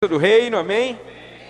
Do reino, amém?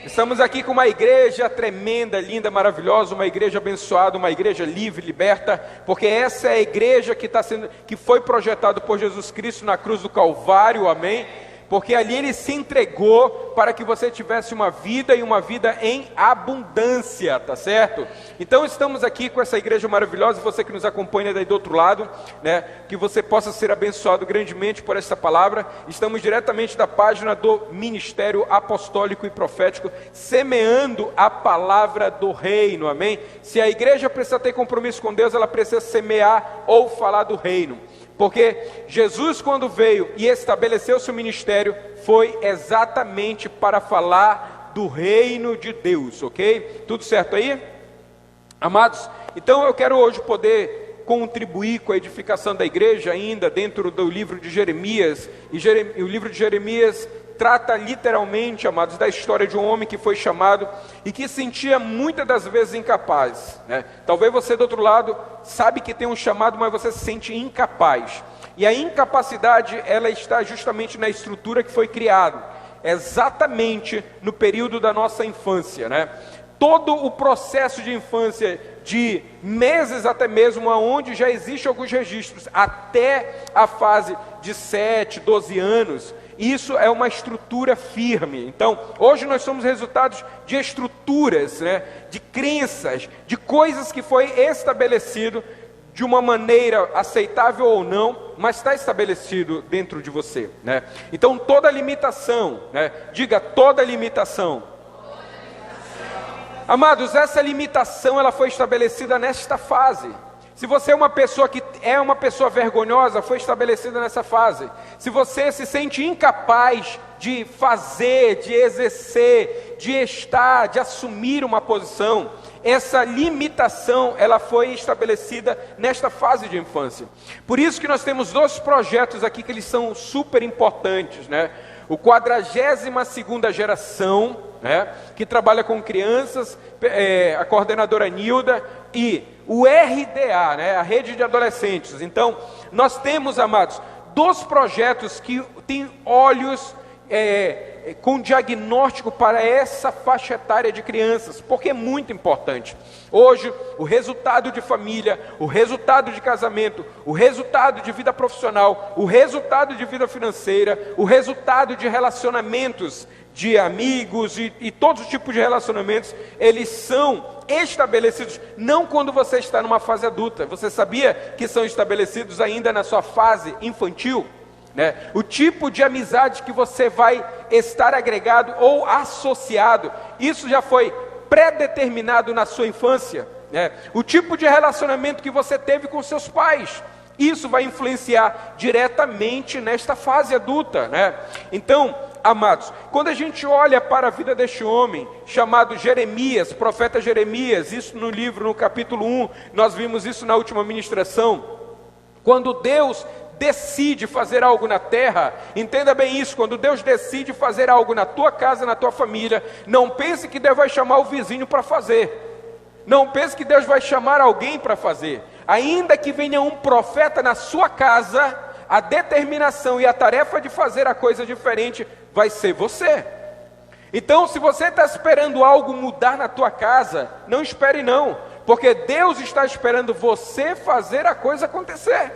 Estamos aqui com uma igreja tremenda, linda, maravilhosa, uma igreja abençoada, uma igreja livre, liberta, porque essa é a igreja que foi projetada por Jesus Cristo na cruz do Calvário, amém? Porque ali Ele se entregou para que você tivesse uma vida e uma vida em abundância, tá certo? Então estamos aqui com essa igreja maravilhosa, e você que nos acompanha daí do outro lado, né? Que você possa ser abençoado grandemente por essa palavra. Estamos diretamente da página do Ministério Apostólico e Profético, semeando a palavra do reino, amém? Se a igreja precisa ter compromisso com Deus, ela precisa semear ou falar do reino. Porque Jesus, quando veio e estabeleceu seu ministério, foi exatamente para falar do reino de Deus, ok? Tudo certo aí? Amados, então eu quero hoje poder contribuir com a edificação da igreja ainda dentro do livro de Jeremias. E o livro de Jeremias trata literalmente, amados, da história de um homem que foi chamado e que se sentia muitas das vezes incapaz, né? Talvez você do outro lado sabe que tem um chamado, mas você se sente incapaz. E a incapacidade, ela está justamente na estrutura que foi criada, exatamente no período da nossa infância, né? Todo o processo de infância, de meses até mesmo, onde já existem alguns registros, até a fase de 7, 12 anos, isso é uma estrutura firme. Então, hoje nós somos resultados de estruturas, né, de crenças, de coisas que foi estabelecido de uma maneira aceitável ou não, mas está estabelecido dentro de você, né? Então, toda limitação, né, diga toda limitação. Amados, essa limitação ela foi estabelecida nesta fase. Se você é uma pessoa que é uma pessoa vergonhosa, foi estabelecida nessa fase. Se você se sente incapaz de fazer, de exercer, de estar, de assumir uma posição, essa limitação ela foi estabelecida nesta fase de infância. Por isso que nós temos dois projetos aqui que eles são super importantes, né? O 42ª geração, né, que trabalha com crianças, a coordenadora Nilda, e o RDA, né, a rede de adolescentes. Então, nós temos, amados, dois projetos que têm olhos com diagnóstico para essa faixa etária de crianças, porque é muito importante. Hoje, o resultado de família, o resultado de casamento, o resultado de vida profissional, o resultado de vida financeira, o resultado de relacionamentos, de amigos e todos os tipos de relacionamentos, eles são estabelecidos não quando você está numa fase adulta. Você sabia que são estabelecidos ainda na sua fase infantil? Né? O tipo de amizade que você vai estar agregado ou associado, isso já foi pré-determinado na sua infância, né? O tipo de relacionamento que você teve com seus pais, isso vai influenciar diretamente nesta fase adulta, né? Então, amados, quando a gente olha para a vida deste homem, chamado Jeremias, profeta Jeremias, isso no livro, no capítulo 1, nós vimos isso na última ministração, quando Deus decide fazer algo na terra, entenda bem isso, quando Deus decide fazer algo na tua casa, na tua família, não pense que Deus vai chamar o vizinho para fazer, não pense que Deus vai chamar alguém para fazer, ainda que venha um profeta na sua casa, a determinação e a tarefa de fazer a coisa diferente vai ser você. Então, se você está esperando algo mudar na tua casa, não espere não, porque Deus está esperando você fazer a coisa acontecer.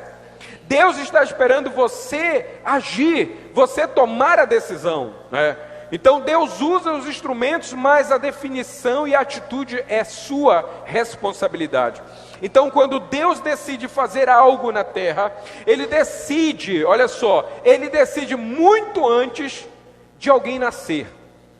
Deus está esperando você agir, você tomar a decisão, né? Então Deus usa os instrumentos, mas a definição e a atitude é sua responsabilidade. Então quando Deus decide fazer algo na terra, Ele decide, olha só, Ele decide muito antes de alguém nascer.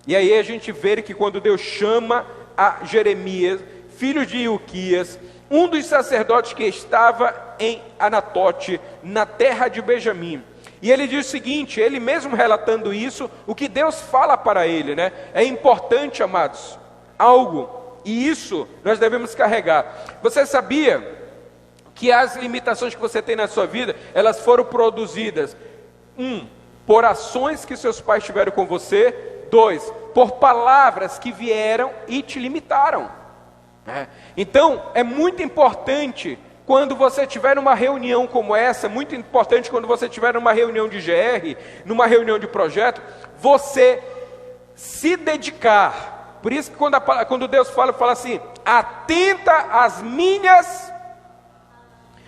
E aí a gente vê que quando Deus chama a Jeremias, filho de Ilquias, um dos sacerdotes que estava em Anatote, na terra de Benjamim. E ele diz o seguinte, ele mesmo relatando isso, o que Deus fala para ele, né? É importante, amados, algo, e isso nós devemos carregar. Você sabia que as limitações que você tem na sua vida, elas foram produzidas, por ações que seus pais tiveram com você, 2, por palavras que vieram e te limitaram. Então, é muito importante quando você estiver numa reunião como essa, muito importante quando você estiver numa reunião de GR, numa reunião de projeto, você se dedicar. Por isso que quando Deus fala assim, atenta às minhas.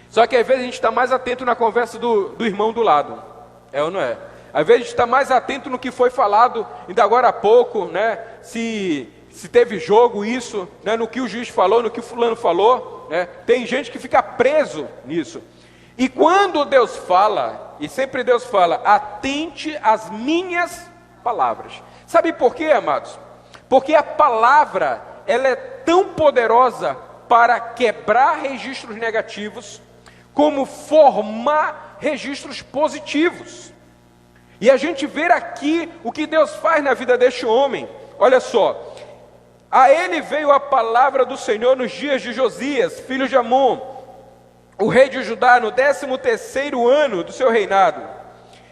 Só que às vezes a gente está mais atento na conversa do irmão do lado, é ou não é? Às vezes a gente está mais atento no que foi falado ainda agora há pouco, né? Se teve jogo, isso, né? No que o juiz falou, no que o fulano falou, né? Tem gente que fica preso nisso. E quando Deus fala, e sempre Deus fala, atente às minhas palavras. Sabe por quê, amados? Porque a palavra, ela é tão poderosa para quebrar registros negativos, como formar registros positivos. E a gente vê aqui o que Deus faz na vida deste homem. Olha só, a ele veio a palavra do Senhor nos dias de Josias, filho de Amon, o rei de Judá, no 13º ano do seu reinado.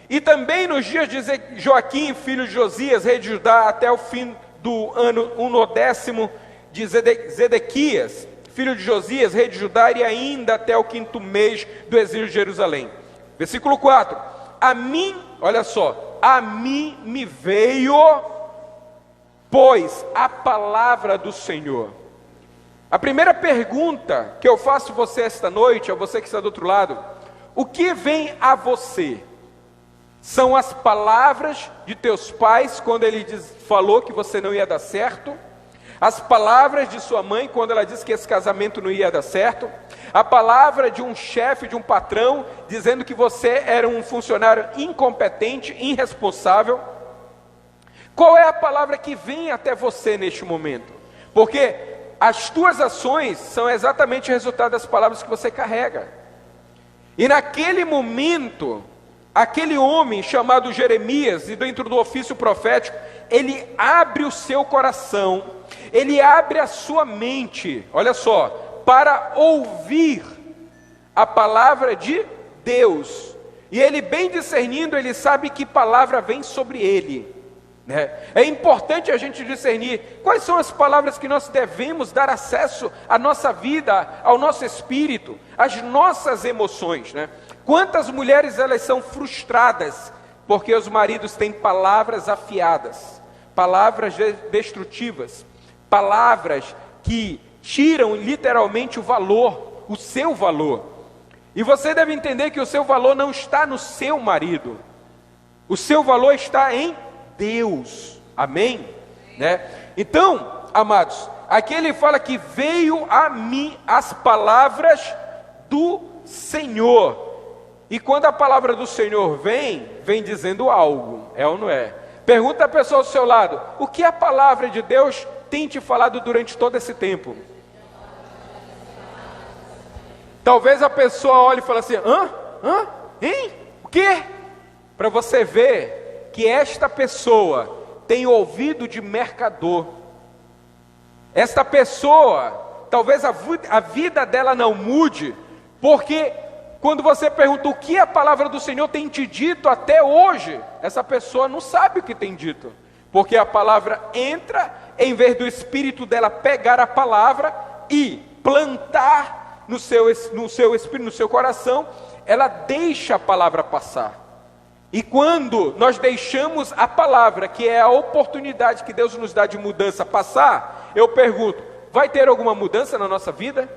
E também nos dias de Joaquim, filho de Josias, rei de Judá, até o fim do ano 10º de Zedequias, filho de Josias, rei de Judá, e ainda até o 5º mês do exílio de Jerusalém. Versículo 4. A mim, olha só, a mim me veio, pois, a palavra do Senhor. A primeira pergunta que eu faço a você esta noite, a você que está do outro lado, o que vem a você? São as palavras de teus pais, quando ele falou que você não ia dar certo? As palavras de sua mãe, quando ela disse que esse casamento não ia dar certo? A palavra de um chefe, de um patrão, dizendo que você era um funcionário incompetente, irresponsável? Qual é a palavra que vem até você neste momento? Porque as tuas ações são exatamente o resultado das palavras que você carrega. E naquele momento, aquele homem chamado Jeremias, e dentro do ofício profético, ele abre o seu coração, ele abre a sua mente, olha só, para ouvir a palavra de Deus. E ele, bem discernindo, ele sabe que palavra vem sobre ele, né? É importante a gente discernir quais são as palavras que nós devemos dar acesso à nossa vida, ao nosso espírito, às nossas emoções, né? Quantas mulheres elas são frustradas porque os maridos têm palavras afiadas, palavras destrutivas, palavras que tiram literalmente o valor, o seu valor. E você deve entender que o seu valor não está no seu marido, o seu valor está em Deus, amém? Né? Então, amados, aqui ele fala que veio a mim as palavras do Senhor. E quando a palavra do Senhor vem dizendo algo, é ou não é? Pergunta a pessoa ao seu lado, o que a palavra de Deus tem te falado durante todo esse tempo? Talvez a pessoa olhe e fale assim, hein? O quê? Para você ver que esta pessoa tem ouvido de mercador. Esta pessoa, talvez a vida dela não mude, porque quando você pergunta o que a palavra do Senhor tem te dito até hoje, essa pessoa não sabe o que tem dito, porque a palavra entra, em vez do espírito dela pegar a palavra e plantar no seu espírito, no seu coração, ela deixa a palavra passar. E quando nós deixamos a palavra, que é a oportunidade que Deus nos dá de mudança, passar, eu pergunto, vai ter alguma mudança na nossa vida?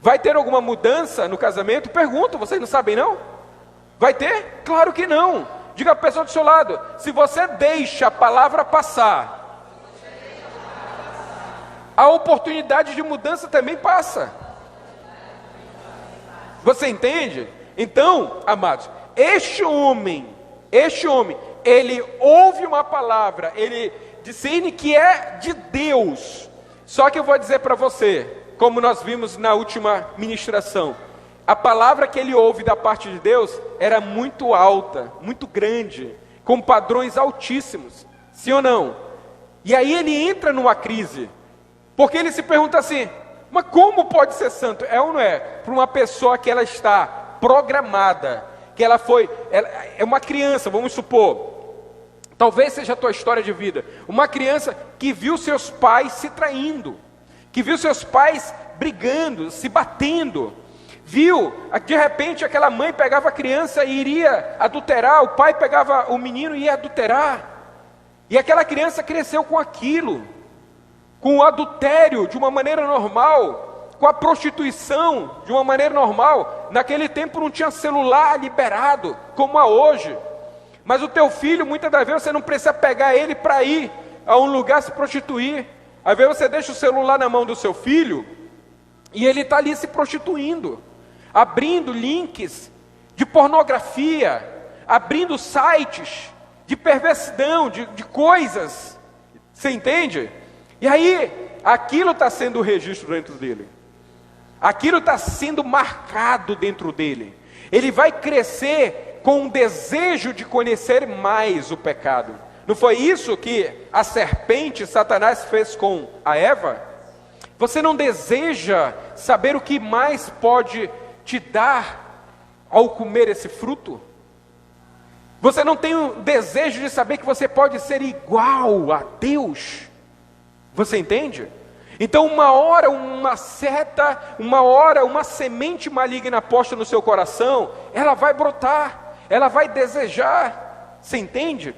Vai ter alguma mudança no casamento? Pergunto, vocês não sabem não? Vai ter? Claro que não. Diga a pessoa do seu lado, se você deixa a palavra passar, a oportunidade de mudança também passa. Você entende? Então, amados, este homem, ele ouve uma palavra, ele discerne que é de Deus. Só que eu vou dizer para você, como nós vimos na última ministração, a palavra que ele ouve da parte de Deus era muito alta, muito grande, com padrões altíssimos, sim ou não? E aí ele entra numa crise, porque ele se pergunta assim, mas como pode ser santo? É ou não é? Para uma pessoa que ela está programada, que ela é uma criança, vamos supor, talvez seja a tua história de vida, uma criança que viu seus pais se traindo, que viu seus pais brigando, se batendo, viu, de repente aquela mãe pegava a criança e iria adulterar, o pai pegava o menino e ia adulterar, E aquela criança cresceu com aquilo, com o adultério de uma maneira normal, com a prostituição de uma maneira normal. Naquele tempo não tinha celular liberado, como há hoje. Mas o teu filho, muitas das vezes, você não precisa pegar ele para ir a um lugar se prostituir. Às vezes você deixa o celular na mão do seu filho, e ele está ali se prostituindo, abrindo links de pornografia, abrindo sites de perversidão, de coisas. Você entende? E aí, aquilo está sendo o registro dentro dele. Aquilo está sendo marcado dentro dele. Ele vai crescer com um desejo de conhecer mais o pecado. Não foi isso que a serpente, Satanás, fez com a Eva? Você não deseja saber o que mais pode te dar ao comer esse fruto? Você não tem o desejo de saber que você pode ser igual a Deus? Você entende? Então uma hora uma semente maligna posta no seu coração, ela vai brotar, ela vai desejar. Você entende?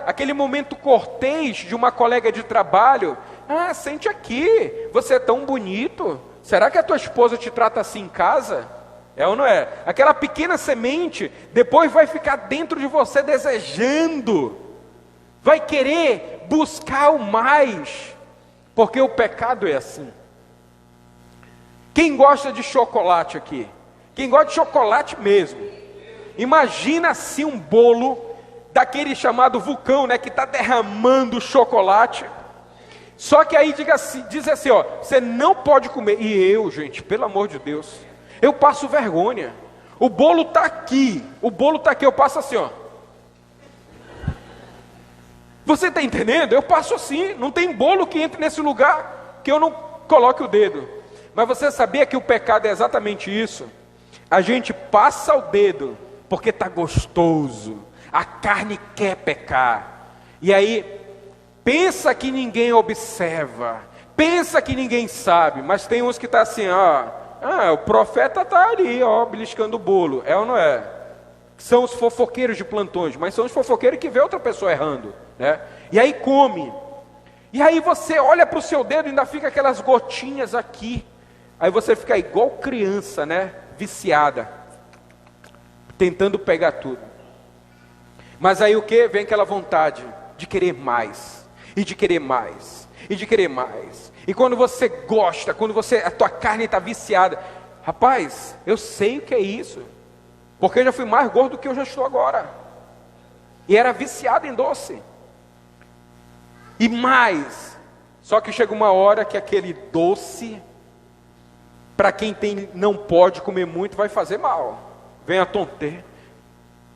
Aquele momento cortês de uma colega de trabalho. Sente aqui, você é tão bonito. Será que a tua esposa te trata assim em casa? É ou não é? Aquela pequena semente, depois vai ficar dentro de você desejando. Vai querer buscar o mais. Porque o pecado é assim. Quem gosta de chocolate aqui? Quem gosta de chocolate mesmo? Imagina assim um bolo daquele chamado vulcão, né, que está derramando chocolate. Só que aí diz assim, ó, você não pode comer. E eu, gente, pelo amor de Deus, eu passo vergonha. O bolo está aqui, eu passo assim, ó. Você está entendendo? Eu passo assim, não tem bolo que entre nesse lugar que eu não coloque o dedo. Mas você sabia que o pecado é exatamente isso? A gente passa o dedo porque está gostoso. A carne quer pecar. E aí, pensa que ninguém observa. Pensa que ninguém sabe. Mas tem uns que estão assim, o profeta está ali, beliscando o bolo. É ou não é? São os fofoqueiros de plantões. Mas são os fofoqueiros que vê outra pessoa errando, né? E aí come. E aí você olha para o seu dedo e ainda fica aquelas gotinhas aqui. Aí você fica igual criança, né? Viciada. Tentando pegar tudo. Mas aí o que? Vem aquela vontade de querer mais, e de querer mais, e de querer mais. E quando você gosta, a tua carne está viciada, rapaz, eu sei o que é isso, porque eu já fui mais gordo do que eu já estou agora, e era viciado em doce, e mais, só que chega uma hora que aquele doce, para quem não pode comer muito, vai fazer mal, vem a tonteira.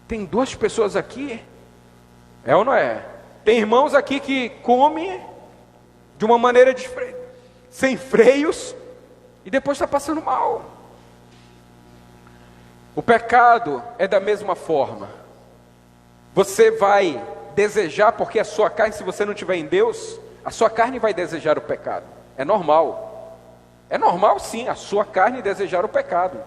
Tem duas pessoas aqui, é ou não é? Tem irmãos aqui que comem de uma maneira sem freios, e depois está passando mal. O pecado é da mesma forma. Você vai desejar, porque a sua carne, se você não estiver em Deus, a sua carne vai desejar o pecado. É normal. É normal sim, a sua carne desejar o pecado.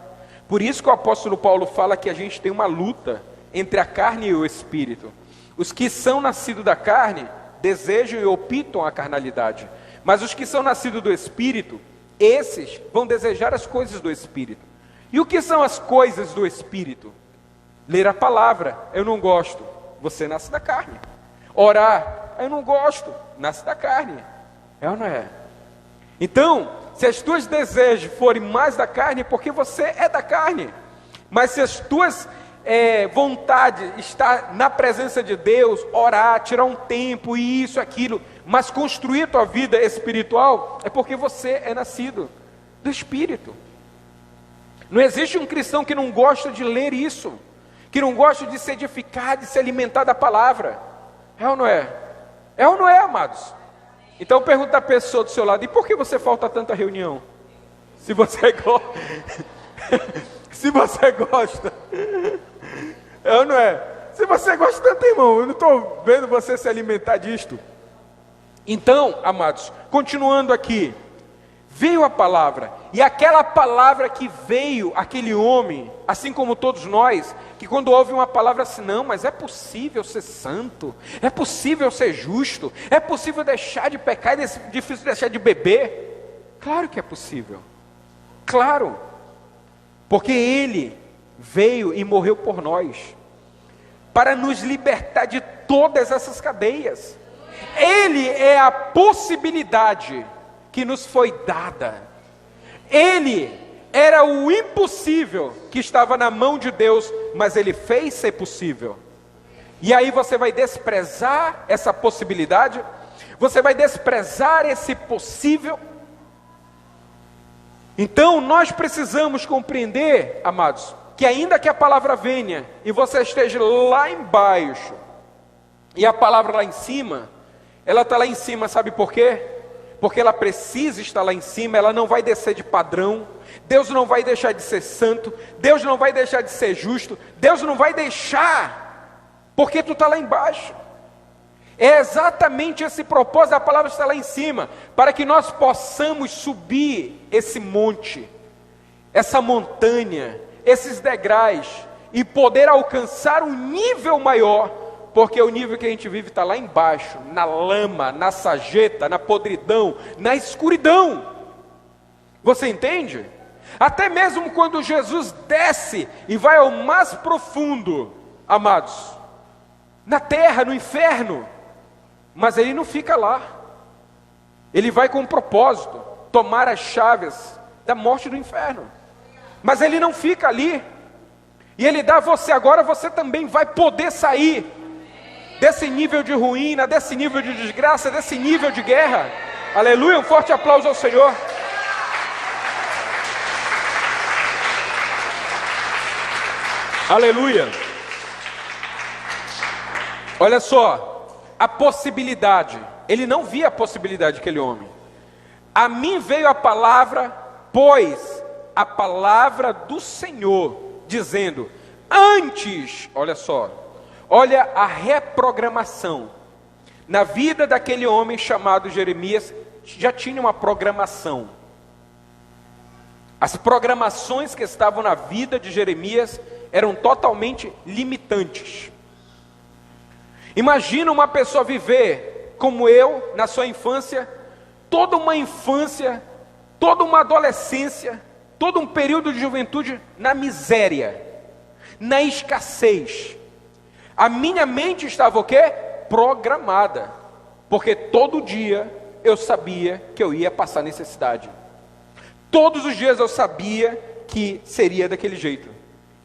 Por isso que o apóstolo Paulo fala que a gente tem uma luta entre a carne e o espírito. Os que são nascidos da carne desejam e optam a carnalidade, mas os que são nascidos do espírito, esses vão desejar as coisas do espírito. E o que são as coisas do espírito? Ler a palavra, eu não gosto, você nasce da carne. Orar, eu não gosto, nasce da carne. É ou não é? Então, se as tuas desejos forem mais da carne, é porque você é da carne. Mas se as tuas vontade está na presença de Deus, orar, tirar um tempo, isso, aquilo, mas construir tua vida espiritual, é porque você é nascido do Espírito. Não existe um cristão que não gosta de ler isso, que não gosta de se edificar, de se alimentar da palavra. É ou não é? É ou não é, amados? Então pergunta a pessoa do seu lado, e por que você falta tanta reunião? Se você gosta. Se você gosta. É ou não é? Se você gosta tanto, irmão, eu não estou vendo você se alimentar disto. Então, amados, continuando aqui, Veio a palavra, e aquela palavra que veio, aquele homem, assim como todos nós, que quando ouve uma palavra assim, não, mas é possível ser santo, é possível ser justo, é possível deixar de pecar, é difícil deixar de beber. Claro que é possível, claro, porque Ele veio e morreu por nós, para nos libertar de todas essas cadeias. Ele é a possibilidade que nos foi dada. Ele era o impossível que estava na mão de Deus, mas Ele fez ser possível. E aí você vai desprezar essa possibilidade? Você vai desprezar esse possível? Então nós precisamos compreender, amados, que ainda que a palavra venha e você esteja lá embaixo e a palavra lá em cima, ela está lá em cima, sabe por quê? Porque ela precisa estar lá em cima, ela não vai descer de padrão. Deus não vai deixar de ser santo, Deus não vai deixar de ser justo, Deus não vai deixar, porque tu está lá embaixo. É exatamente esse propósito, a palavra está lá em cima, para que nós possamos subir esse monte, essa montanha, esses degraus, e poder alcançar um nível maior, porque o nível que a gente vive está lá embaixo, na lama, na sarjeta, na podridão, na escuridão. Você entende? Até mesmo quando Jesus desce e vai ao mais profundo, amados, na terra, no inferno, mas Ele não fica lá. Ele vai com um propósito, tomar as chaves da morte do inferno. Mas Ele não fica ali. E Ele dá a você, agora você também vai poder sair desse nível de ruína, desse nível de desgraça, desse nível de guerra. Aleluia, um forte aplauso ao Senhor. Aleluia. Olha só, a possibilidade, ele não via a possibilidade daquele homem. A mim veio a palavra, pois a palavra do Senhor, dizendo, antes, olha só, olha a reprogramação. Na vida daquele homem chamado Jeremias, já tinha uma programação. As programações que estavam na vida de Jeremias eram totalmente limitantes. Imagina uma pessoa viver como eu, na sua infância, toda uma infância, toda uma adolescência, todo um período de juventude na miséria, na escassez. A minha mente estava o quê? Programada, porque todo dia eu sabia que eu ia passar necessidade. Todos os dias eu sabia que seria daquele jeito.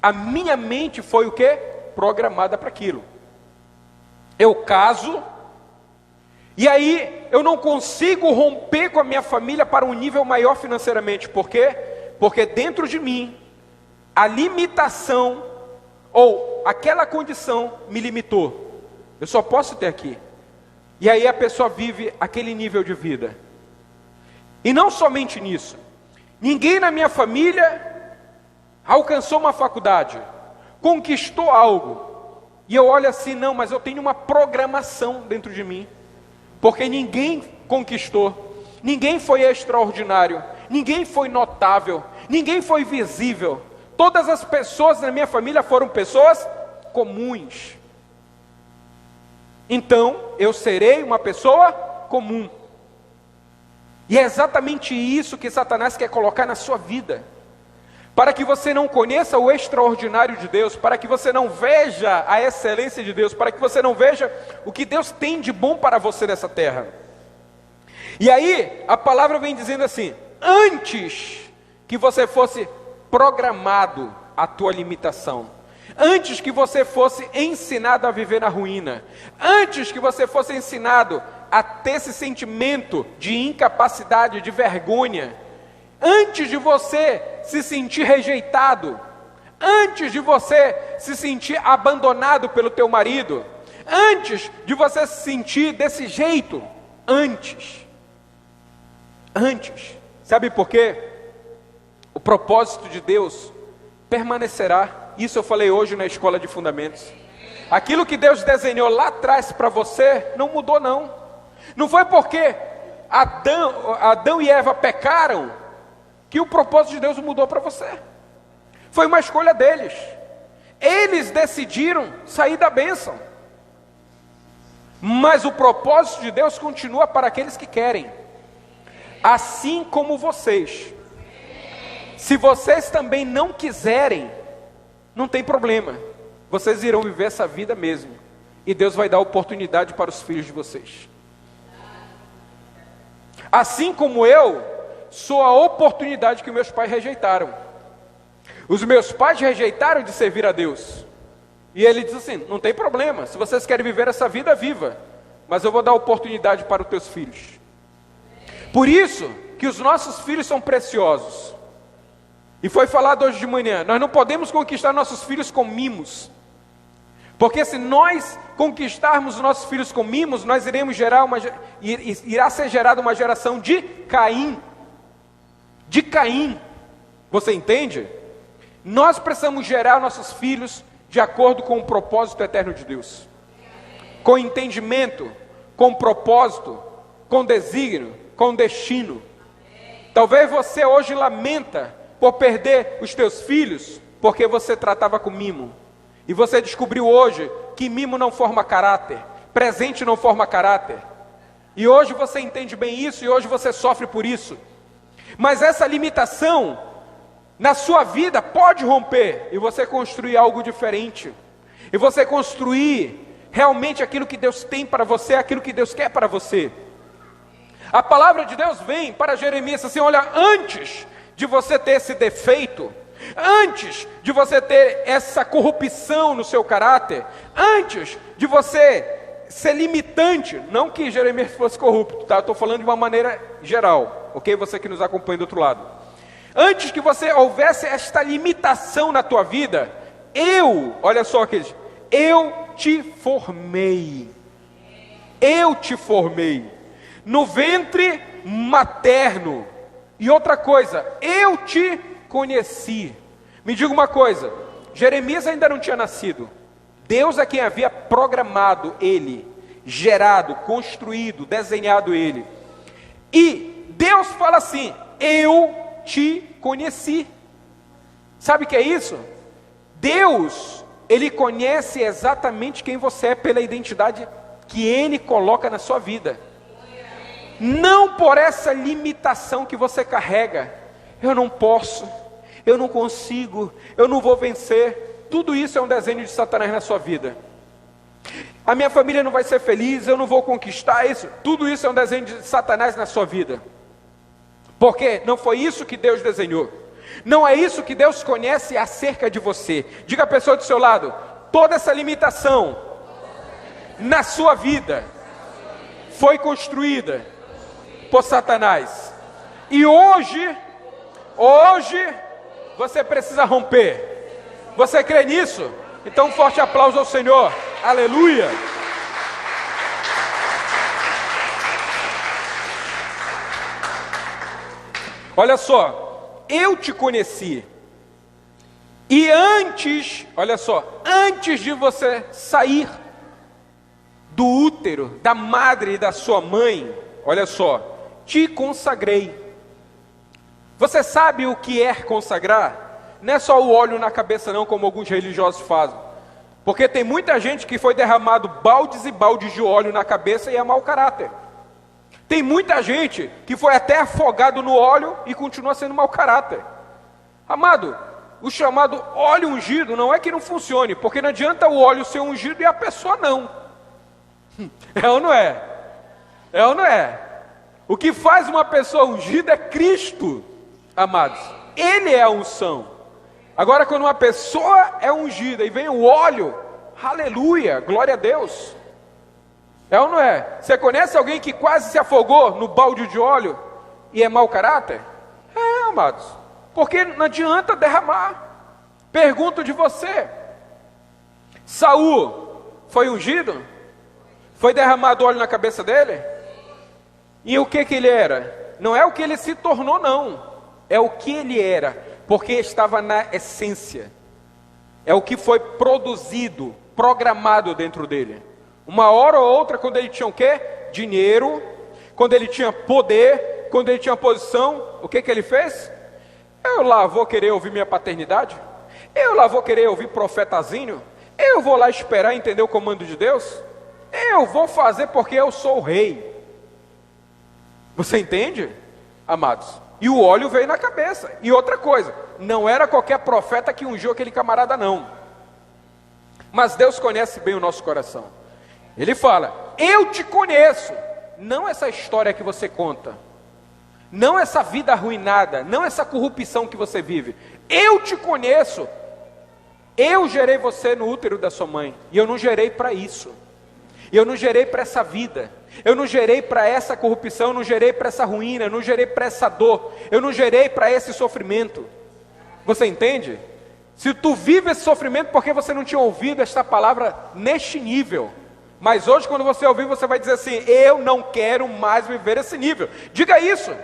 A minha mente foi o quê? Programada para aquilo. Eu caso, e aí eu não consigo romper com a minha família para um nível maior financeiramente. Por quê? Porque dentro de mim, a limitação, ou aquela condição me limitou. Eu só posso ter aqui. E aí a pessoa vive aquele nível de vida. E não somente nisso. Ninguém na minha família alcançou uma faculdade, conquistou algo. E eu olho assim, não, mas eu tenho uma programação dentro de mim. Porque ninguém conquistou, ninguém foi extraordinário, ninguém foi notável, ninguém foi visível. Todas as pessoas na minha família foram pessoas comuns. Então, eu serei uma pessoa comum. E é exatamente isso que Satanás quer colocar na sua vida. Para que você não conheça o extraordinário de Deus, para que você não veja a excelência de Deus, para que você não veja o que Deus tem de bom para você nessa terra. E aí, a palavra vem dizendo assim, antes que você fosse programado a tua limitação, antes que você fosse ensinado a viver na ruína, antes que você fosse ensinado a ter esse sentimento de incapacidade, de vergonha, antes de você se sentir rejeitado, antes de você se sentir abandonado pelo teu marido, antes de você se sentir desse jeito, antes, sabe por quê? O propósito de Deus permanecerá. Isso eu falei hoje na escola de fundamentos. Aquilo que Deus desenhou lá atrás para você, não mudou não. Não foi porque Adão e Eva pecaram, que o propósito de Deus mudou para você. Foi uma escolha deles. Eles decidiram sair da bênção. Mas o propósito de Deus continua para aqueles que querem. Assim como vocês. Se vocês também não quiserem, não tem problema. Vocês irão viver essa vida mesmo. E Deus vai dar oportunidade para os filhos de vocês. Assim como eu sou a oportunidade que meus pais rejeitaram. Os meus pais rejeitaram de servir a Deus. E ele diz assim, não tem problema, se vocês querem viver essa vida, viva. Mas eu vou dar oportunidade para os teus filhos. Por isso que os nossos filhos são preciosos. E foi falado hoje de manhã, nós não podemos conquistar nossos filhos com mimos. Porque se nós conquistarmos os nossos filhos com mimos, nós irá ser gerada uma geração de Caim. De Caim. Você entende? Nós precisamos gerar nossos filhos de acordo com o propósito eterno de Deus. Com entendimento, com propósito, com desígnio, com destino. Talvez você hoje lamenta por perder os teus filhos, porque você tratava com mimo. E você descobriu hoje que mimo não forma caráter, presente não forma caráter. E hoje você entende bem isso e hoje você sofre por isso. Mas essa limitação na sua vida pode romper e você construir algo diferente. E você construir realmente aquilo que Deus tem para você, aquilo que Deus quer para você. A palavra de Deus vem para Jeremias assim, olha, antes de você ter esse defeito, antes de você ter essa corrupção no seu caráter, antes de você ser limitante, não que Jeremias fosse corrupto, tá? Eu estou falando de uma maneira geral, ok? Você que nos acompanha do outro lado. Antes que você houvesse esta limitação na tua vida, olha só aqueles, eu te formei. Eu te formei no ventre materno. E outra coisa, eu te conheci. Me diga uma coisa, Jeremias ainda não tinha nascido. Deus é quem havia programado ele, gerado, construído, desenhado ele. E Deus fala assim, eu te conheci. Sabe o que é isso? Deus, Ele conhece exatamente quem você é pela identidade que Ele coloca na sua vida. Não por essa limitação que você carrega. Eu não posso, eu não consigo, eu não vou vencer. Tudo isso é um desenho de Satanás na sua vida. A minha família não vai ser feliz, eu não vou conquistar isso. Tudo isso é um desenho de Satanás na sua vida. Porque não foi isso que Deus desenhou. Não é isso que Deus conhece acerca de você. Diga a pessoa do seu lado, toda essa limitação na sua vida foi construída por Satanás. E hoje você precisa romper. Você crê nisso? Então um forte aplauso ao Senhor. Aleluia. Olha só, eu te conheci. E antes, olha só, antes de você sair do útero da madre e da sua mãe, olha só, te consagrei. Você sabe o que é consagrar? Não é só o óleo na cabeça não, como alguns religiosos fazem. Porque tem muita gente que foi derramado baldes e baldes de óleo na cabeça e é mau caráter. Tem muita gente que foi até afogado no óleo e continua sendo mau caráter. Amado, o chamado óleo ungido não é que não funcione, porque não adianta o óleo ser ungido e a pessoa não. É ou não é? É ou não é? O que faz uma pessoa ungida é Cristo, amados. Ele é a unção. Agora, quando uma pessoa é ungida e vem o óleo, aleluia, glória a Deus. É ou não é? Você conhece alguém que quase se afogou no balde de óleo e é mau caráter? É, amados. Porque não adianta derramar. Pergunto de você. Saul foi ungido? Foi derramado óleo na cabeça dele? E o que ele era? Não é o que ele se tornou, não. É o que ele era. Porque estava na essência. É o que foi produzido, programado dentro dele. Uma hora ou outra, quando ele tinha o quê? Dinheiro. quando ele tinha poder, quando ele tinha posição, o que ele fez? Eu lá vou querer ouvir minha paternidade? Eu lá vou querer ouvir profetazinho? Eu vou lá esperar entender o comando de Deus? Eu vou fazer porque eu sou o rei. Você entende, amados? E o óleo veio na cabeça. E outra coisa, não era qualquer profeta que ungiu aquele camarada, não. Mas Deus conhece bem o nosso coração. Ele fala: eu te conheço. Não essa história que você conta, não essa vida arruinada, não essa corrupção que você vive. Eu te conheço. Eu gerei você no útero da sua mãe, e eu não gerei para isso. Eu não gerei para essa vida. Eu não gerei para essa corrupção, eu não gerei para essa ruína, eu não gerei para essa dor, eu não gerei para esse sofrimento. Você entende? Se tu vive esse sofrimento porque você não tinha ouvido esta palavra neste nível, mas hoje quando você ouvir, você vai dizer assim: eu não quero mais viver esse nível. Diga isso.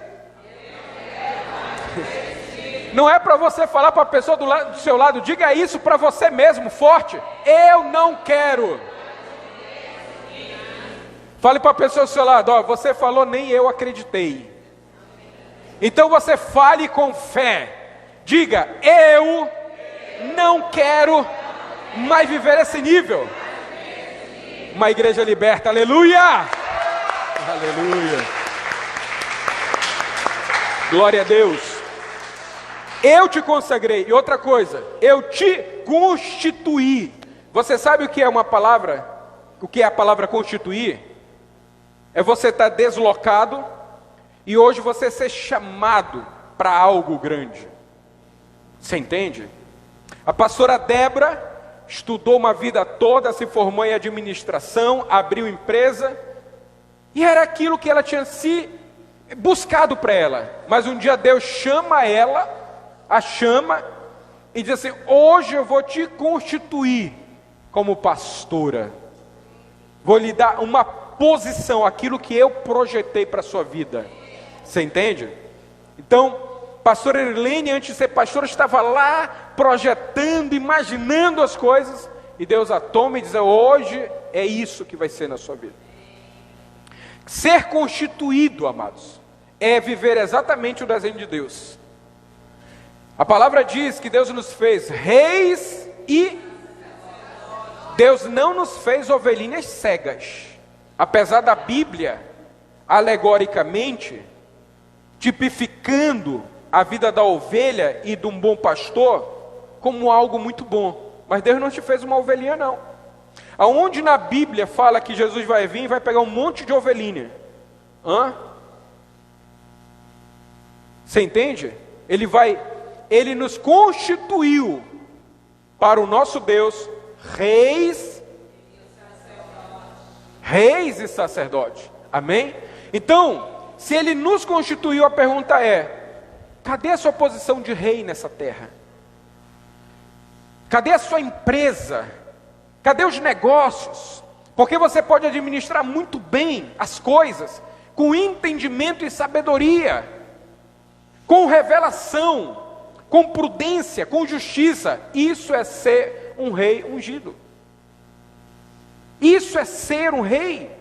Não é para você falar para a pessoa do seu lado, diga isso para você mesmo, forte: eu não quero. Fale para a pessoa do seu lado: ó, você falou, nem eu acreditei. Então você fale com fé. Diga: eu não quero mais viver esse nível. Uma igreja liberta, aleluia! Aleluia! Glória a Deus! Eu te consagrei. E outra coisa, eu te constituí. Você sabe o que é uma palavra? O que é a palavra constituir? É você estar deslocado e hoje você ser chamado para algo grande. Você entende? A pastora Débora estudou uma vida toda, se formou em administração, abriu empresa, e era aquilo que ela tinha se buscado para ela. Mas um dia Deus chama ela, a chama, e diz assim: hoje eu vou te constituir como pastora. Vou lhe dar uma posição, aquilo que eu projetei para a sua vida. Você entende? Então, pastora Irlene, antes de ser pastora, estava lá projetando, imaginando as coisas, e Deus a toma e diz: hoje é isso que vai ser na sua vida. Ser constituído, amados, é viver exatamente o desenho de Deus. A palavra diz que Deus nos fez reis e Deus não nos fez ovelhinhas cegas. Apesar da Bíblia, alegoricamente, tipificando a vida da ovelha e de um bom pastor como algo muito bom. Mas Deus não te fez uma ovelhinha, não. Aonde na Bíblia fala que Jesus vai vir e vai pegar um monte de ovelhinha? Você entende? Ele nos constituiu para o nosso Deus reis e sacerdotes. Amém? Então, se Ele nos constituiu, a pergunta é: cadê a sua posição de rei nessa terra? Cadê a sua empresa? Cadê os negócios? Porque você pode administrar muito bem as coisas, com entendimento e sabedoria, com revelação, com prudência, com justiça. Isso é ser um rei ungido. Isso é ser um rei.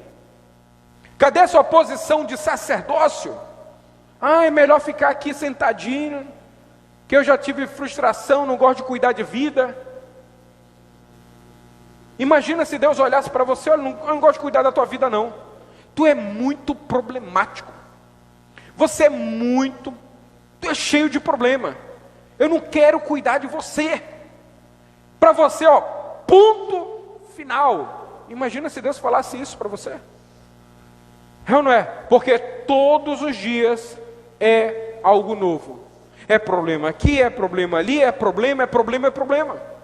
Cadê a sua posição de sacerdócio? É melhor ficar aqui sentadinho, que eu já tive frustração, não gosto de cuidar de vida. Imagina se Deus olhasse para você: olha, eu não gosto de cuidar da tua vida, não. Tu é muito problemático. Você tu é cheio de problema. Eu não quero cuidar de você. Para você, ponto final. Imagina se Deus falasse isso para você. É ou não é? Porque todos os dias é algo novo. É problema aqui, é problema ali, é problema, é problema, é problema.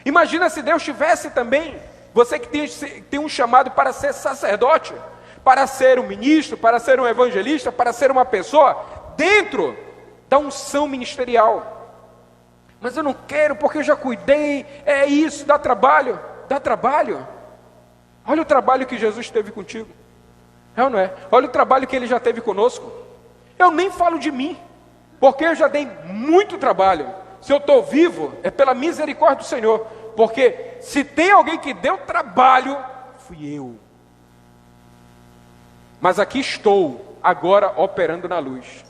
Imagina se Deus tivesse também, você que tem um chamado para ser sacerdote, para ser um ministro, para ser um evangelista, para ser uma pessoa dentro da unção ministerial. Mas eu não quero porque eu já cuidei, é isso, dá trabalho. Dá trabalho? Olha o trabalho que Jesus teve contigo. É ou não é? Olha o trabalho que Ele já teve conosco. Eu nem falo de mim, porque eu já dei muito trabalho. Se eu estou vivo, é pela misericórdia do Senhor. Porque se tem alguém que deu trabalho, fui eu. Mas aqui estou, agora operando na luz.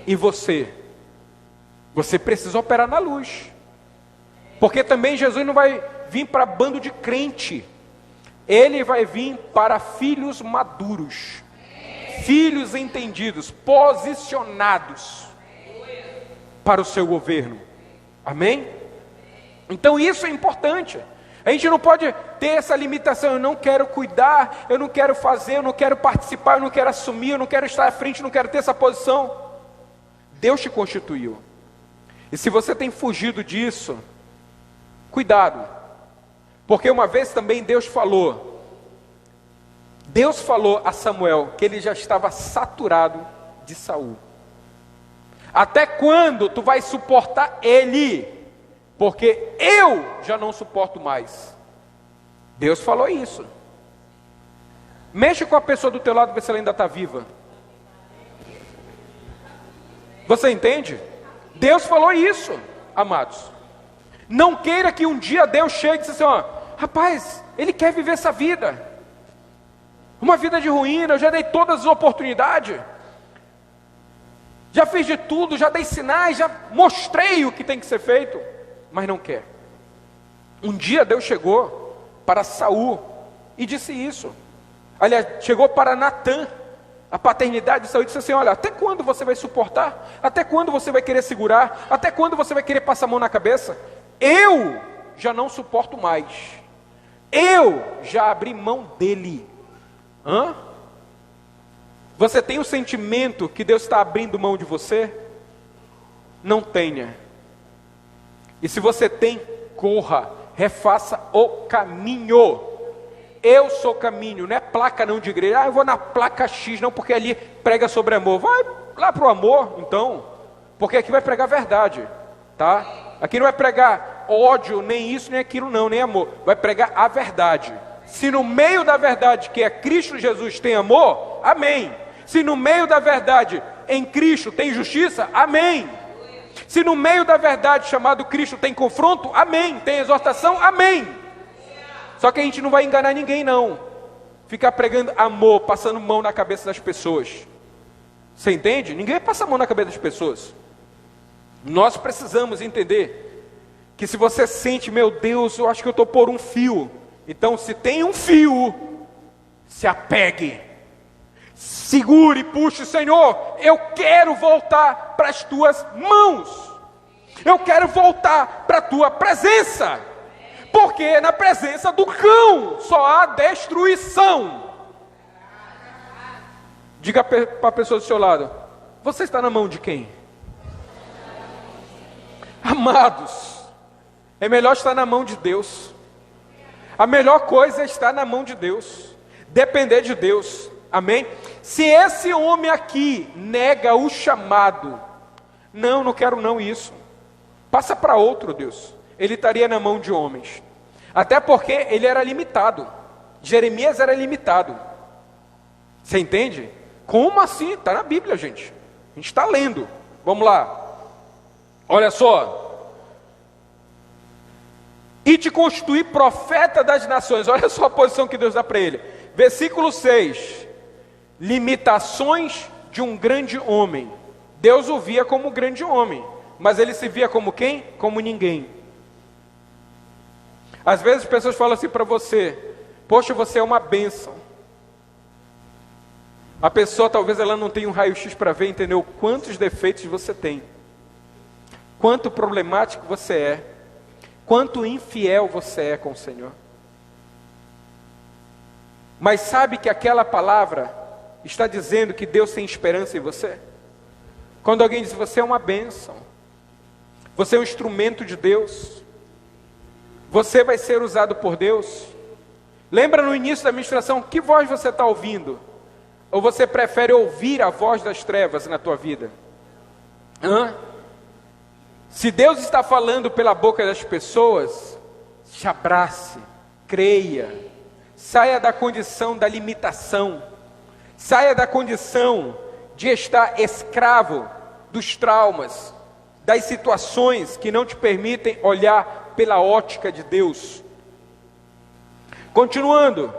E você precisa operar na luz. Porque também Jesus não vai vir para bando de crente. Ele vai vir para filhos maduros. Filhos entendidos, posicionados para o seu governo. Amém? Então isso é importante. A gente não pode ter essa limitação. Eu não quero cuidar, eu não quero fazer, eu não quero participar, eu não quero assumir, eu não quero estar à frente, eu não quero ter essa posição. Deus te constituiu. E se você tem fugido disso, cuidado. Porque uma vez também Deus falou a Samuel que ele já estava saturado de Saul. Até quando tu vai suportar ele? Porque eu já não suporto mais. Deus falou isso. Mexe com a pessoa do teu lado, vê se ela ainda está viva. Você entende? Deus falou isso, amados. Não queira que um dia Deus chegue e diga assim, ó, rapaz, ele quer viver essa vida. Uma vida de ruína, eu já dei todas as oportunidades. Já fiz de tudo, já dei sinais, já mostrei o que tem que ser feito. Mas não quer. Um dia Deus chegou para Saul e disse isso. Aliás, chegou para Natã, a paternidade de Saul, e disse assim, olha, até quando você vai suportar? Até quando você vai querer segurar? Até quando você vai querer passar a mão na cabeça? Eu já não suporto mais. Eu já abri mão dele. Você tem o sentimento que Deus está abrindo mão de você? Não tenha. E se você tem, corra, refaça o caminho. Eu sou caminho, não é placa não de igreja. Eu vou na placa X, não, porque ali prega sobre amor. Vai lá para o amor, então, porque aqui vai pregar a verdade, tá? Aqui não vai pregar ódio, nem isso, nem aquilo não, nem amor. Vai pregar a verdade. Se no meio da verdade, que é Cristo Jesus, tem amor, amém. Se no meio da verdade, em Cristo, tem justiça, amém. Se no meio da verdade, chamado Cristo, tem confronto, amém. Tem exortação, amém. Só que a gente não vai enganar ninguém, não. Ficar pregando amor, passando mão na cabeça das pessoas. Você entende? Ninguém passa a mão na cabeça das pessoas. Nós precisamos entender que se você sente, meu Deus, eu acho que eu estou por um fio. Então, se tem um fio, se apegue. Segure, puxe, Senhor, eu quero voltar para as tuas mãos. Eu quero voltar para a tua presença. Porque na presença do cão só há destruição. Diga para a pessoa do seu lado, você está na mão de quem? Amados, é melhor estar na mão de Deus. A melhor coisa é estar na mão de Deus. Depender de Deus. Amém? Se esse homem aqui nega o chamado, não quero não isso. Passa para outro, Deus. Ele estaria na mão de homens. Até porque ele era limitado. Jeremias era limitado. Você entende? Como assim? Está na Bíblia, gente. A gente está lendo. Vamos lá. Olha só. E te constituir profeta das nações. Olha só a posição que Deus dá para ele. Versículo 6. Limitações de um grande homem. Deus o via como grande homem, mas ele se via como quem? Como ninguém. Às vezes as pessoas falam assim para você, poxa, você é uma bênção. A pessoa talvez ela não tenha um raio-x para ver, entendeu? Quantos defeitos você tem, quanto problemático você é, quanto infiel você é com o Senhor. Mas sabe que aquela palavra está dizendo que Deus tem esperança em você? Quando alguém diz, você é uma bênção, você é um instrumento de Deus, você vai ser usado por Deus. Lembra no início da ministração, que voz você está ouvindo? Ou você prefere ouvir a voz das trevas na tua vida? Se Deus está falando pela boca das pessoas, te abrace, creia, saia da condição da limitação, saia da condição de estar escravo dos traumas, das situações que não te permitem olhar pela ótica de Deus. Continuando,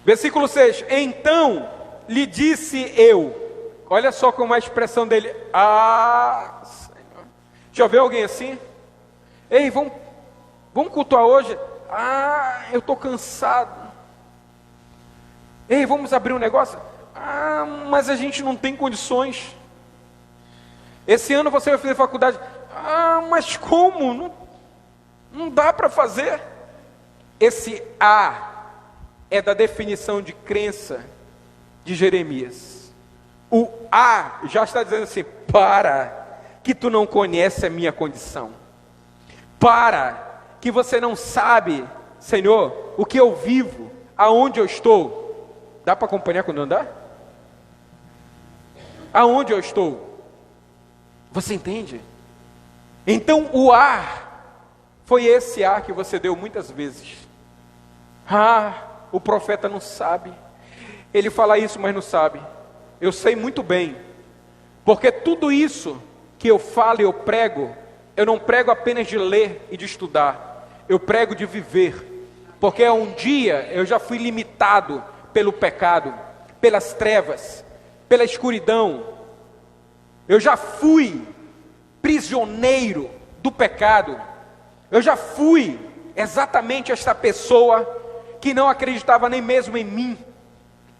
versículo 6, então lhe disse eu. Olha só como a expressão dele. Ah, Senhor. Já viu alguém assim? Ei, vamos cultuar hoje? Ah, eu estou cansado. Ei, vamos abrir um negócio? Ah, mas a gente não tem condições. Esse ano você vai fazer faculdade. Ah, mas como? Não dá para fazer. Esse A é da definição de crença de Jeremias. O A já está dizendo assim: para, que tu não conhece a minha condição. Para, que você não sabe, Senhor, o que eu vivo, aonde eu estou. Dá para acompanhar quando andar? Aonde eu estou? Você entende? Então o ar foi esse ar que você deu muitas vezes. Ah, o profeta não sabe. Ele fala isso, mas não sabe. Eu sei muito bem. Porque tudo isso que eu falo e eu prego, eu não prego apenas de ler e de estudar. Eu prego de viver. Porque um dia eu já fui limitado pelo pecado, pelas trevas, pela escuridão. Eu já fui prisioneiro do pecado. Eu já fui exatamente esta pessoa que não acreditava nem mesmo em mim,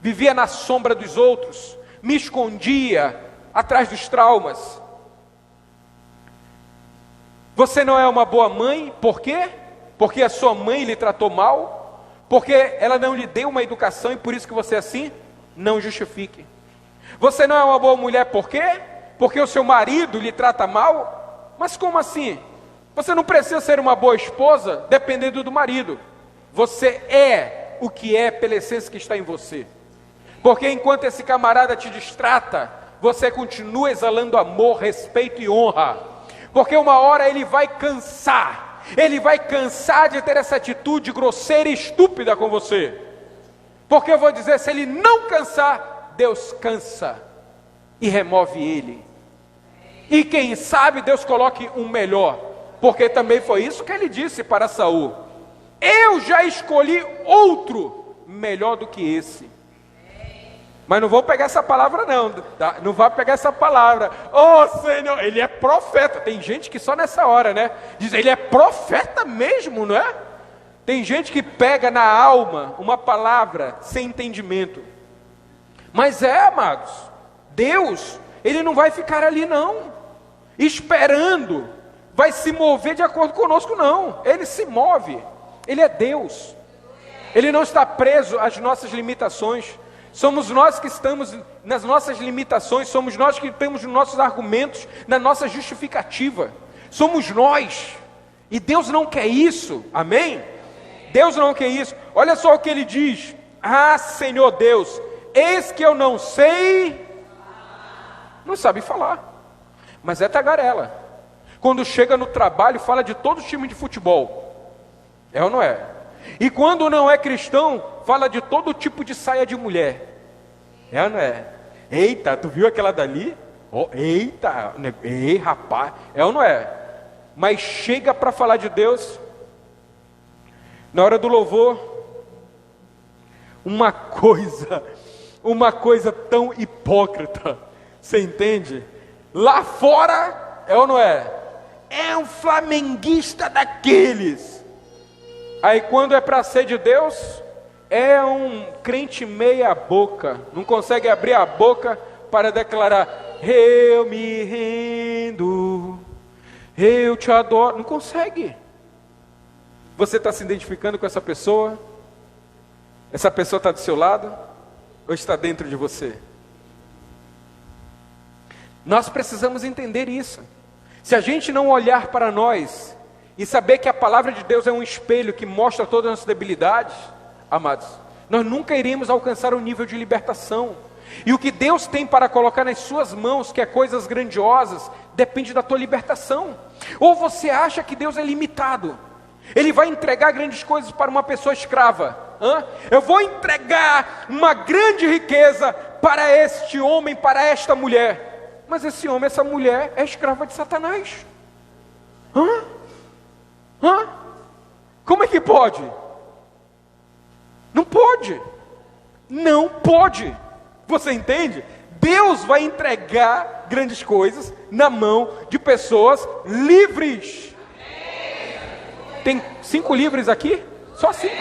vivia na sombra dos outros, me escondia atrás dos traumas. Você não é uma boa mãe, por quê? Porque a sua mãe lhe tratou mal? Porque ela não lhe deu uma educação e por isso que você é assim? Não justifique. Você não é uma boa mulher, por quê? Porque o seu marido lhe trata mal? Mas como assim? Você não precisa ser uma boa esposa dependendo do marido. Você é o que é pela essência que está em você. Porque enquanto esse camarada te distrata, você continua exalando amor, respeito e honra. Porque uma hora ele vai cansar. Ele vai cansar de ter essa atitude grosseira e estúpida com você. Porque eu vou dizer, se ele não cansar, Deus cansa e remove ele. E quem sabe Deus coloque um melhor. Porque também foi isso que ele disse para Saul: eu já escolhi outro melhor do que esse. Mas não vou pegar essa palavra não, tá? Não vai pegar essa palavra. Oh Senhor, ele é profeta. Tem gente que só nessa hora, né? Diz, ele é profeta mesmo, não é? Tem gente que pega na alma uma palavra sem entendimento. Mas amados, Deus, ele não vai ficar ali não, esperando, vai se mover de acordo conosco não. Ele se move, ele é Deus. Ele não está preso às nossas limitações. Somos nós que estamos nas nossas limitações, somos nós que temos os nossos argumentos, na nossa justificativa. Somos nós. E Deus não quer isso, amém? Deus não quer isso. Olha só o que ele diz: ah, Senhor Deus, eis que eu não sei. Não sabe falar, mas é tagarela. Quando chega no trabalho, fala de todo time de futebol. É ou não é? E quando não é cristão, fala de todo tipo de saia de mulher. É ou não é? Eita, tu viu aquela dali? Oh, eita, ei rapaz, é ou não é? Mas chega para falar de Deus, na hora do louvor, uma coisa tão hipócrita, você entende? Lá fora, é ou não é? É um flamenguista daqueles. Aí quando é para ser de Deus, é um crente meia boca, não consegue abrir a boca para declarar: eu me rendo, eu te adoro. Não consegue. Você está se identificando com essa pessoa? Essa pessoa está do seu lado? Ou está dentro de você? Nós precisamos entender isso. Se a gente não olhar para nós e saber que a palavra de Deus é um espelho que mostra todas as nossas debilidades, amados, nós nunca iremos alcançar um nível de libertação. E o que Deus tem para colocar nas suas mãos, que é coisas grandiosas, depende da tua libertação. Ou você acha que Deus é limitado? Ele vai entregar grandes coisas para uma pessoa escrava. Eu vou entregar uma grande riqueza para este homem, para esta mulher. Mas esse homem, essa mulher é escrava de Satanás. Como é que pode? Não pode. Não pode. Você entende? Deus vai entregar grandes coisas na mão de pessoas livres. Tem 5 livres aqui? Só 5.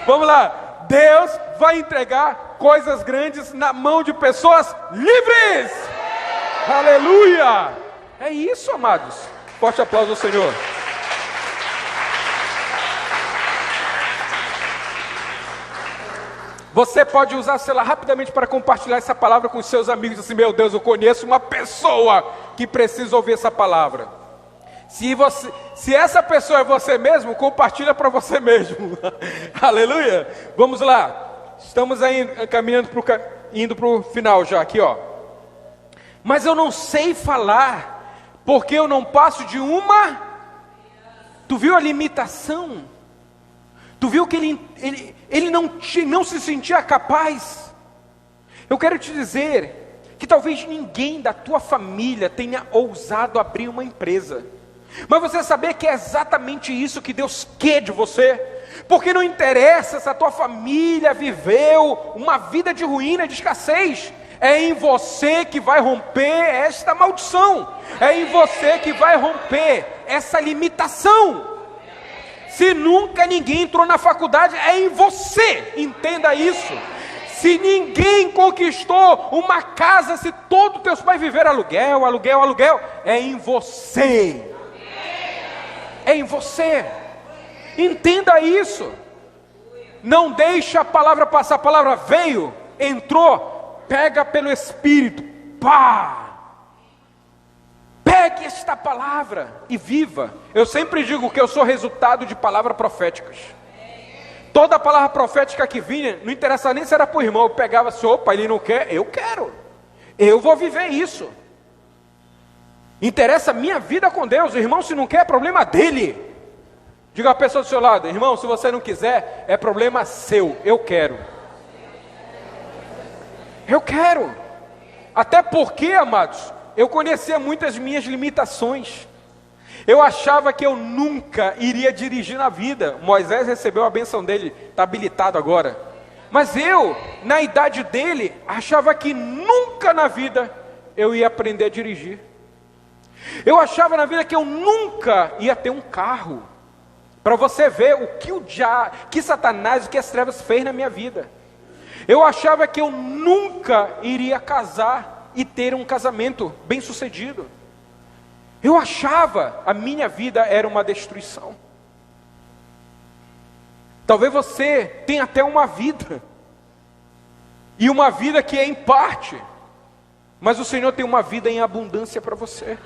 Vamos lá. Deus vai entregar coisas grandes na mão de pessoas livres. Aleluia! É isso, amados. Forte aplauso ao Senhor. Você pode usar, sei lá, rapidamente para compartilhar essa palavra com os seus amigos. Assim, meu Deus, eu conheço uma pessoa que precisa ouvir essa palavra. Se essa pessoa é você mesmo, compartilha para você mesmo. Aleluia. Vamos lá. Estamos aí caminhando indo para o final já aqui, ó. Mas eu não sei falar, porque eu não passo de uma... Tu viu a limitação? Tu viu que ele não se sentia capaz? Eu quero te dizer que talvez ninguém da tua família tenha ousado abrir uma empresa. Mas você saber que é exatamente isso que Deus quer de você. Porque não interessa se a tua família viveu uma vida de ruína, de escassez. É em você que vai romper esta maldição. É em você que vai romper essa limitação. Se nunca ninguém entrou na faculdade, é em você. Entenda isso. Se ninguém conquistou uma casa, se todos teus pais viveram aluguel, é em você. É em você. Entenda isso. Não deixe a palavra passar. A palavra veio, entrou, pega pelo Espírito. Pá! Pegue esta palavra e viva. Eu sempre digo que eu sou resultado de palavras proféticas. Toda palavra profética que vinha, não interessa nem se era para o irmão, eu pegava assim, opa, ele não quer, eu quero. Eu vou viver isso. Interessa a minha vida com Deus. O irmão, se não quer, é problema dele. Diga a pessoa do seu lado, irmão, se você não quiser, é problema seu. Eu quero. Eu quero. Até porque, amados, eu conhecia muitas minhas limitações. Eu achava que eu nunca iria dirigir na vida. Moisés recebeu a bênção dele, está habilitado agora. Mas eu, na idade dele, achava que nunca na vida eu ia aprender a dirigir. Eu achava na vida que eu nunca ia ter um carro. Para você ver o que Satanás, o que as trevas fez na minha vida. Eu achava que eu nunca iria casar e ter um casamento bem sucedido. Eu achava a minha vida era uma destruição. Talvez você tenha até uma vida, e uma vida que é em parte, mas o Senhor tem uma vida em abundância para você.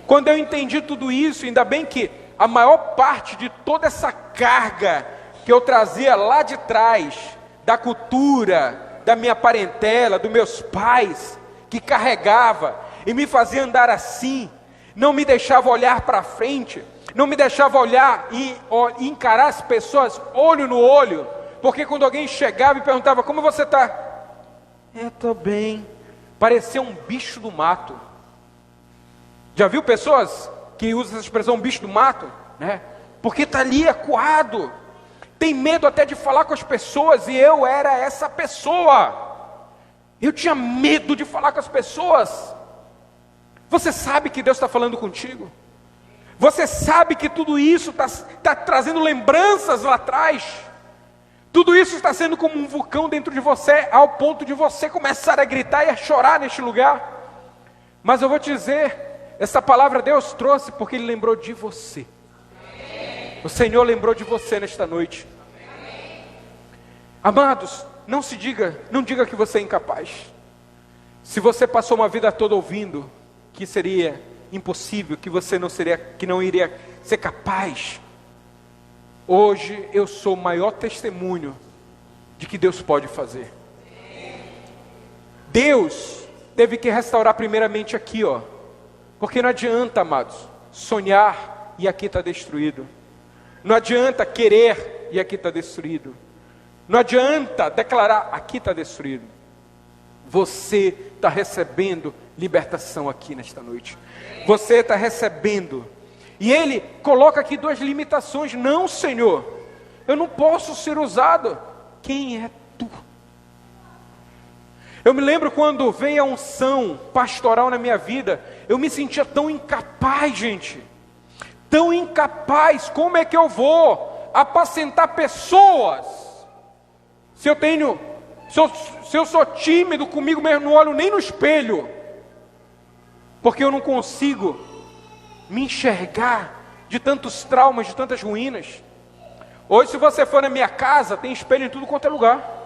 Quando eu entendi tudo isso, ainda bem que a maior parte de toda essa carga que eu trazia lá de trás, da cultura, da minha parentela, dos meus pais, que carregava e me fazia andar assim, não me deixava olhar para frente, não me deixava olhar e encarar as pessoas olho no olho, porque quando alguém chegava e perguntava, como você está? Eu estou bem. Parecia um bicho do mato. Já viu pessoas que usam essa expressão bicho do mato? Né? Porque está ali acuado, tem medo até de falar com as pessoas, e eu era essa pessoa. Eu tinha medo de falar com as pessoas. Você sabe que Deus está falando contigo? Você sabe que tudo isso está trazendo lembranças lá atrás? Tudo isso está sendo como um vulcão dentro de você, ao ponto de você começar a gritar e a chorar neste lugar. Mas eu vou te dizer, essa palavra Deus trouxe porque Ele lembrou de você. O Senhor lembrou de você nesta noite. Amados, não diga que você é incapaz. Se você passou uma vida toda ouvindo que seria impossível, que não iria ser capaz, hoje eu sou o maior testemunho de que Deus pode fazer. Deus teve que restaurar primeiramente aqui, ó, porque não adianta, amados, sonhar e aqui está destruído. Não adianta querer e aqui está destruído. Não adianta declarar, aqui está destruído. Você está recebendo libertação aqui nesta noite. Você está recebendo. E Ele coloca aqui 2 limitações. Não, Senhor, eu não posso ser usado. Quem é Tu? Eu me lembro quando veio a unção pastoral na minha vida, eu me sentia tão incapaz, gente. Tão incapaz. Como é que eu vou apacentar pessoas? Se eu sou tímido comigo mesmo, não olho nem no espelho. Porque eu não consigo me enxergar de tantos traumas, de tantas ruínas. Hoje, se você for na minha casa, tem espelho em tudo quanto é lugar.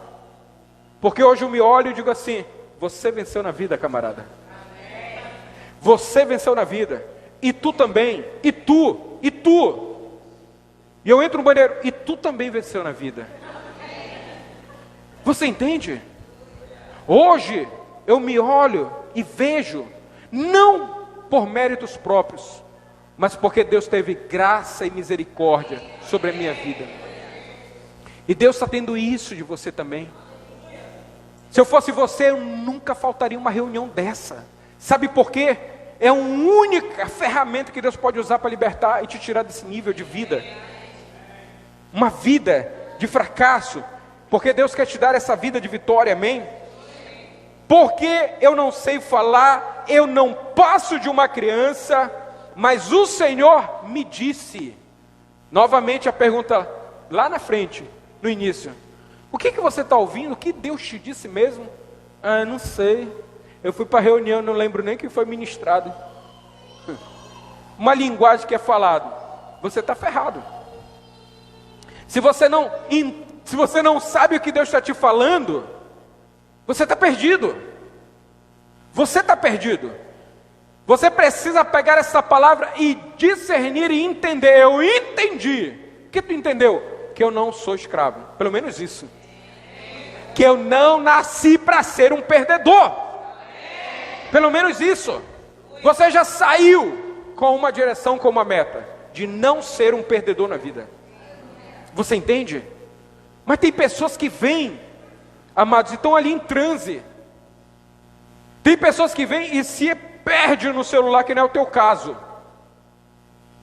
Porque hoje eu me olho e digo assim: você venceu na vida, camarada. Você venceu na vida. E tu também. E tu. E tu. E eu entro no banheiro. E tu também venceu na vida. Você entende? Hoje eu me olho e vejo, não por méritos próprios, mas porque Deus teve graça e misericórdia sobre a minha vida. E Deus está tendo isso de você também. Se eu fosse você, eu nunca faltaria uma reunião dessa. Sabe por quê? É a única ferramenta que Deus pode usar para libertar e te tirar desse nível de vida. Uma vida de fracasso. Porque Deus quer te dar essa vida de vitória, amém? Porque eu não sei falar, eu não passo de uma criança, mas o Senhor me disse. Novamente a pergunta lá na frente, no início. O que você está ouvindo? O que Deus te disse mesmo? Ah, não sei. Eu fui para a reunião, não lembro nem o que foi ministrado. Uma linguagem que é falado. Você está ferrado. Se você não sabe o que Deus está te falando, você está perdido. Você está perdido. Você precisa pegar essa palavra e discernir e entender. Eu entendi. O que tu entendeu? Que eu não sou escravo. Pelo menos isso. Que eu não nasci para ser um perdedor. Pelo menos isso. Você já saiu com uma direção, com uma meta, de não ser um perdedor na vida. Você entende? Mas tem pessoas que vêm, amados, e estão ali em transe. Tem pessoas que vêm e se perdem no celular, que não é o teu caso,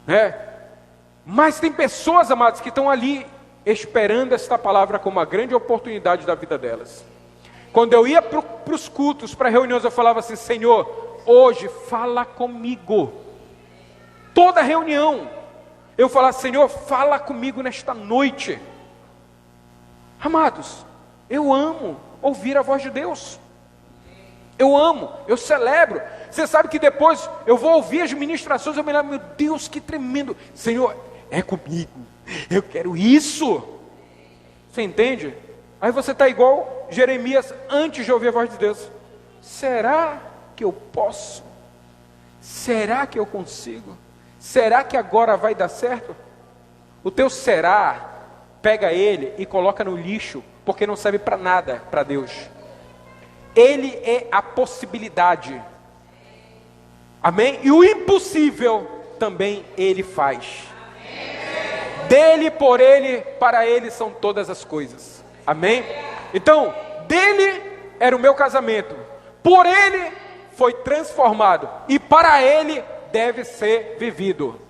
né? Mas tem pessoas, amados, que estão ali esperando esta palavra como uma grande oportunidade da vida delas. Quando eu ia para os cultos, para reuniões, eu falava assim: Senhor, hoje fala comigo. Toda reunião eu falava: Senhor, fala comigo nesta noite. Amados, eu amo ouvir a voz de Deus. Eu amo, eu celebro. Você sabe que depois eu vou ouvir as ministrações, eu me lembro: meu Deus, que tremendo. Senhor, é comigo, eu quero isso. Você entende? Aí você está igual Jeremias antes de ouvir a voz de Deus. Será que eu posso? Será que eu consigo? Será que agora vai dar certo? O teu será, pega ele e coloca no lixo, porque não serve para nada para Deus. Ele é a possibilidade. Amém? E o impossível também Ele faz. Dele, por Ele, para Ele são todas as coisas. Amém? Então, dele era o meu casamento. Por Ele foi transformado. E para Ele deve ser vivido.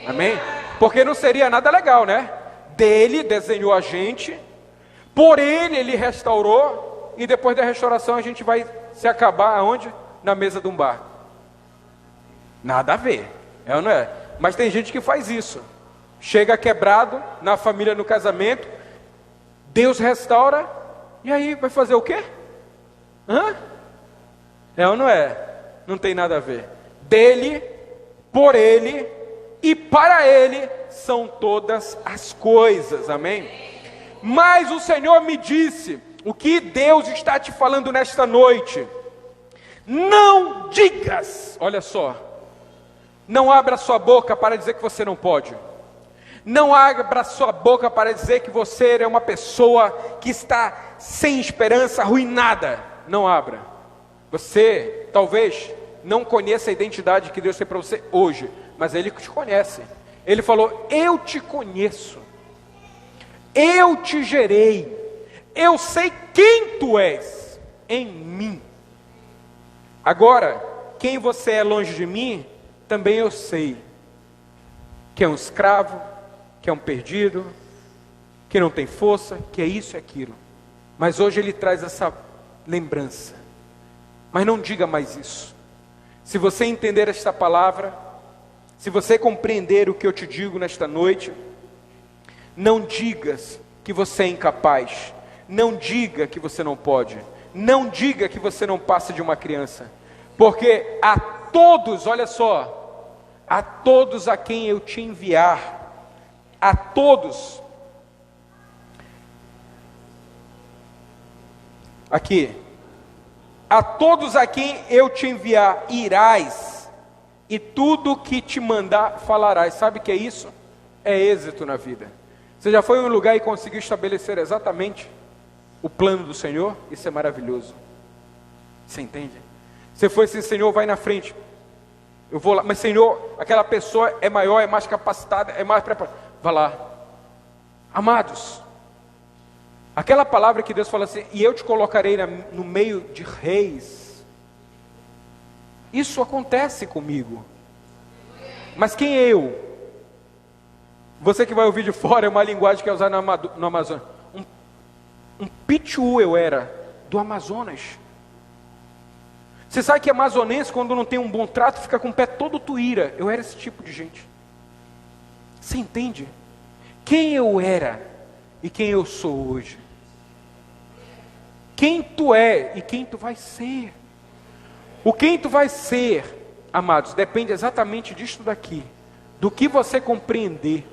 Amém? Porque não seria nada legal, né? Dele desenhou a gente. Por Ele restaurou. E depois da restauração a gente vai se acabar aonde? Na mesa de um bar. Nada a ver, é ou não é? Mas tem gente que faz isso. Chega quebrado na família, no casamento, Deus restaura, e aí vai fazer o quê? É ou não é? Não tem nada a ver. Dele, por Ele e para Ele são todas as coisas, amém? Mas o Senhor me disse: o que Deus está te falando nesta noite? Não digas, olha só, não abra sua boca para dizer que você não pode. Não abra sua boca para dizer que você é uma pessoa que está sem esperança, arruinada. Não abra. Você talvez não conheça a identidade que Deus tem para você hoje, mas Ele te conhece. Ele falou: eu te conheço, eu te gerei, eu sei quem tu és em mim. Agora, quem você é longe de mim, também eu sei. Que é um escravo, que é um perdido, que não tem força, que é isso e aquilo. Mas hoje Ele traz essa lembrança. Mas não diga mais isso. Se você entender esta palavra, se você compreender o que eu te digo nesta noite, não digas que você é incapaz, não diga que você não pode, não diga que você não passa de uma criança, porque a todos, olha só, a todos a quem eu te enviar, a todos, aqui, a todos a quem eu te enviar irás, e tudo que te mandar falarás. Sabe o que é isso? É êxito na vida. Você já foi em um lugar e conseguiu estabelecer exatamente o plano do Senhor? Isso é maravilhoso. Você entende? Você foi assim: Senhor, vai na frente, eu vou lá. Mas Senhor, aquela pessoa é maior, é mais capacitada, é mais preparada. Vá lá. Amados, aquela palavra que Deus fala assim: e eu te colocarei no meio de reis. Isso acontece comigo. Mas quem é eu? Você que vai ouvir de fora, é uma linguagem que é usada no Amazonas. Um pichu eu era, do Amazonas. Você sabe que amazonense, quando não tem um bom trato, fica com o pé todo tuíra. Eu era esse tipo de gente. Você entende? Quem eu era e quem eu sou hoje. Quem tu é e quem tu vai ser. O quem tu vai ser, amados, depende exatamente disto daqui. Do que você compreender.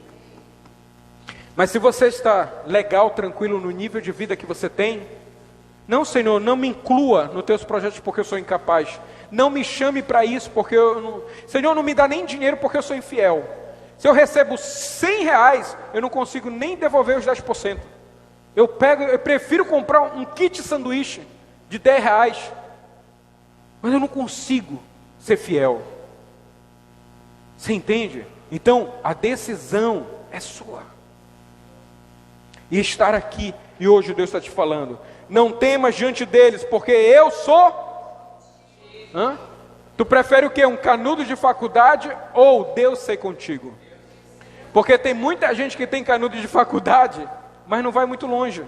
Mas se você está legal, tranquilo no nível de vida que você tem, não, Senhor, não me inclua nos teus projetos porque eu sou incapaz. Não me chame para isso porque eu não... Senhor, não me dá nem dinheiro porque eu sou infiel. Se eu recebo R$100, eu não consigo nem devolver os 10%. Eu prefiro comprar um kit sanduíche de R$10, mas eu não consigo ser fiel. Você entende? Então, a decisão é sua. E estar aqui, e hoje Deus está te falando, não temas diante deles, porque eu sou... Hã? Tu prefere o quê? Um canudo de faculdade ou Deus ser contigo? Porque tem muita gente que tem canudo de faculdade, mas não vai muito longe.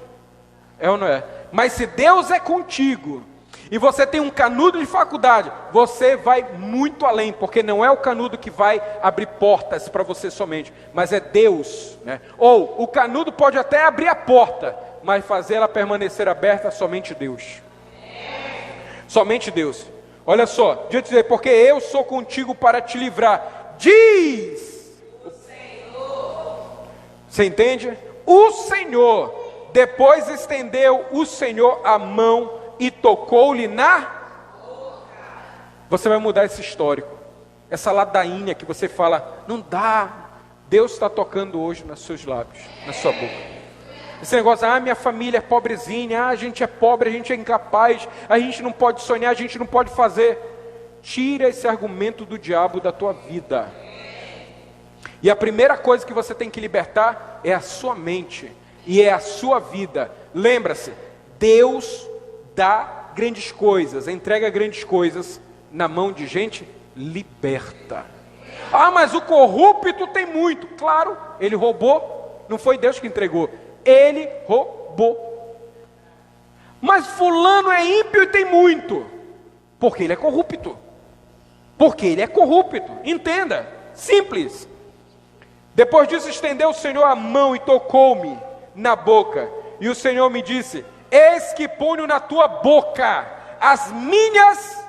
É ou não é? Mas se Deus é contigo, e você tem um canudo de faculdade, você vai muito além, porque não é o canudo que vai abrir portas para você somente, mas é Deus, né? Ou o canudo pode até abrir a porta, mas fazer ela permanecer aberta somente Deus. Somente Deus. Olha só, deixa eu dizer, porque eu sou contigo para te livrar, diz o Senhor. Você entende? O Senhor, depois estendeu o Senhor a mão e tocou-lhe na boca. Você vai mudar esse histórico, essa ladainha que você fala, não dá. Deus está tocando hoje nos seus lábios, na sua boca. Esse negócio, minha família é pobrezinha, a gente é pobre, a gente é incapaz, a gente não pode sonhar, a gente não pode fazer. Tira esse argumento do diabo da tua vida. E a primeira coisa que você tem que libertar é a sua mente e é a sua vida. Lembra-se, Deus dá grandes coisas, entrega grandes coisas na mão de gente liberta. Mas o corrupto tem muito. Claro, ele roubou, não foi Deus que entregou, ele roubou. Mas fulano é ímpio e tem muito, porque ele é corrupto. Porque ele é corrupto, entenda, simples. Depois disso estendeu o Senhor a mão e tocou-me na boca, e o Senhor me disse: eis que ponho na tua boca as minhas.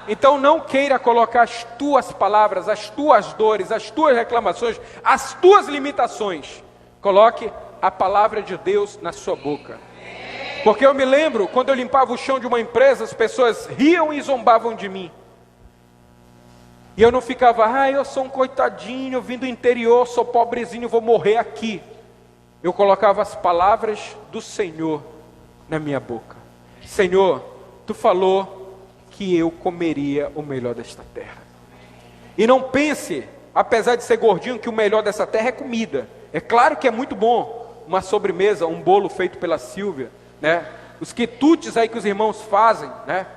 Então não queira colocar as tuas palavras, as tuas dores, as tuas reclamações, as tuas limitações. Coloque a palavra de Deus na sua boca. Porque eu me lembro, quando eu limpava o chão de uma empresa, as pessoas riam e zombavam de mim. E eu não ficava, eu sou um coitadinho, eu vim do interior, sou pobrezinho, vou morrer aqui. Eu colocava as palavras do Senhor na minha boca. Senhor, tu falou que eu comeria o melhor desta terra. E não pense, apesar de ser gordinho, que o melhor dessa terra é comida. É claro que é muito bom uma sobremesa, um bolo feito pela Silvia, né? Os quitutes aí que os irmãos fazem, né?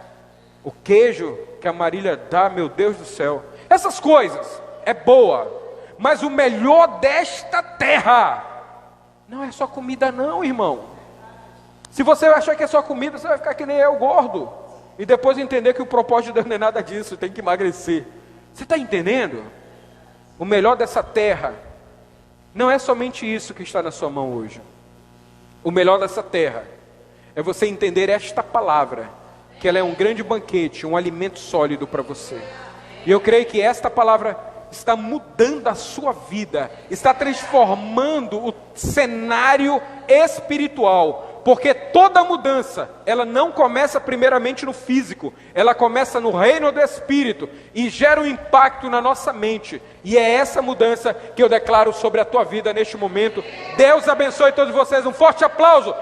O queijo que a Marília dá, meu Deus do céu. Essas coisas é boa, mas o melhor desta terra não é só comida não, irmão. Se você achar que é só comida, você vai ficar que nem eu, gordo. E depois entender que o propósito de Deus não é nada disso, tem que emagrecer. Você está entendendo? O melhor dessa terra não é somente isso que está na sua mão hoje. O melhor dessa terra é você entender esta palavra, que ela é um grande banquete, um alimento sólido para você. E eu creio que esta palavra está mudando a sua vida, está transformando o cenário espiritual. Porque toda mudança, ela não começa primeiramente no físico, ela começa no reino do Espírito e gera um impacto na nossa mente. E é essa mudança que eu declaro sobre a tua vida neste momento. Deus abençoe todos vocês. Um forte aplauso